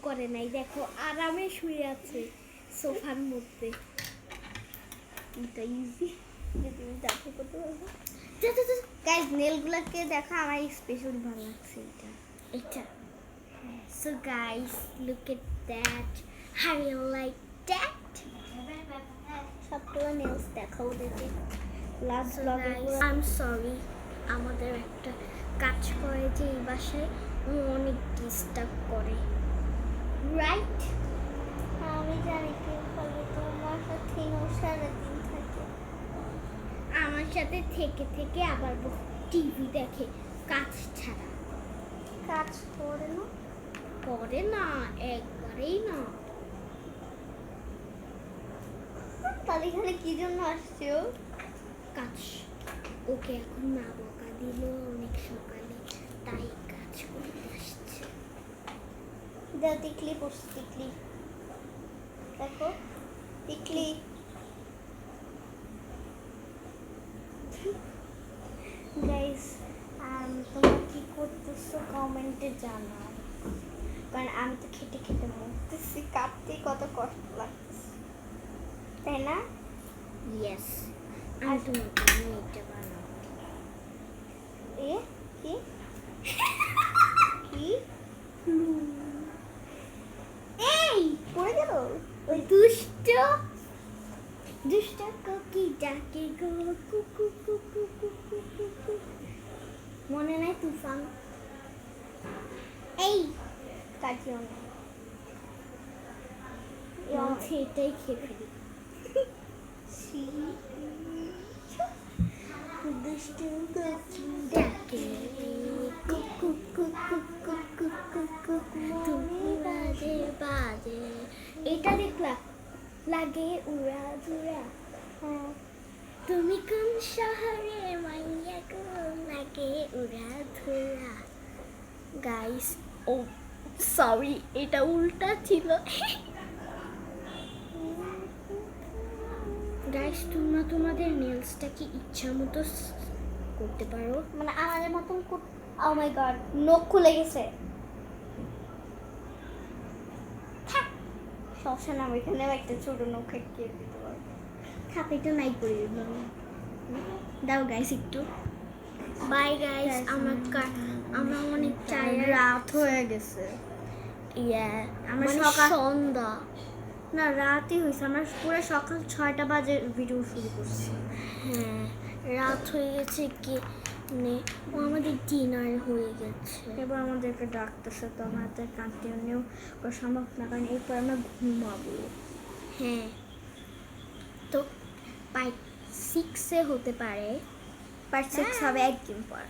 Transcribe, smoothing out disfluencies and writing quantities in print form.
করে নাই, দেখো আরামে শুয়ে আছে সোফার মধ্যে। এটা ইজি, যে তুমি দেখো করতে পারবো। গাইস নেলগুলোকে দেখো, আমার স্পেশালি ভালো লাগছে এটা এটা। So guys look at that, how you like that? সবগুলো নেলস দেখাও দেখি লাস্ট ব্লগে। আই এম সরি, আমাদের একটা কাজ করে যে এই বাসায় অনেক ডিস্টার্ব করে, রাইট? আমি জানি কেউ করবে, তোমার সাথে সারাদিন থাকে, আমার সাথে থেকে থেকে আবার টিভি দেখে কাজ ছাড়া। কাজ করে না, করে না, একবারেই না। তাহলে এখানে কি জন্য আসছে ও? কাজ, ওকে এখন না বকা দিল অনেক সকালে, তাই কাজ করতে আসছে। দাও টিকলি পড়ছে, টিকলি দেখো, টিকলি। গাইস তোমরা কি করতেছো কমেন্টে জানাও, কারণ আমি তো খেটে খেটে মরতেছি, কাটতেই কত কষ্ট লাগতেছে, তাই না? ইয়েস, আমি তোমাকে এটা বানাবো। এ কি কি এই পড়ে গেল ওই দুষ্ট দুষ্ট কোকি ডাকে গো কুকু কুকু কুকু কুকু, মনে নাই তুফান? এই কাটিও না, এটাই খেয়ে ফেলি। দুষ্ট কোকি ডাকে কুকু কুকু কুকু কুকু, তুমি বাজে বাজে। এটা দেখলা লাগে উড়া ধুরা। হ্যাঁ, তুমি কোন শহরে মাইয়া গো, লাগে উড়া ধুরা। গাইস ও সরি, এটা উল্টা ছিল। গাইস তোমরা তোমাদের নেলসটা কি ইচ্ছা মতো করতে পারো, মানে আমাদের মতন। ও মাই গড, নখ খুলে গেছে। সমস্যা না, এখানে একটা ছোট নখ এঁকে দিতে পারবো। থাক, এটা নাই করে দাও গাইস একটু। বাই গাইস, আমরা অনেক টায়ার্ড, রাত হয়ে গেছে। ইয়া আমরা সন্ধ্যা না, রাতই হয়েছে, আমরা পুরো সকাল 6টা বাজে ভিডিও শুরু করছি। হ্যাঁ, রাত হয়ে গেছে, কি মানে আমাদের ডিনার হয়ে গেছে, এবার আমাদেরকে ডাকতেছে, তো আমাদের কন্টিনিউ করা সম্ভব না, কারণ এরপর আমরা ঘুমাবো। হ্যাঁ, তো পার্ট 6-এ হতে পারে, পার্ট 6 হবে একদিন পর।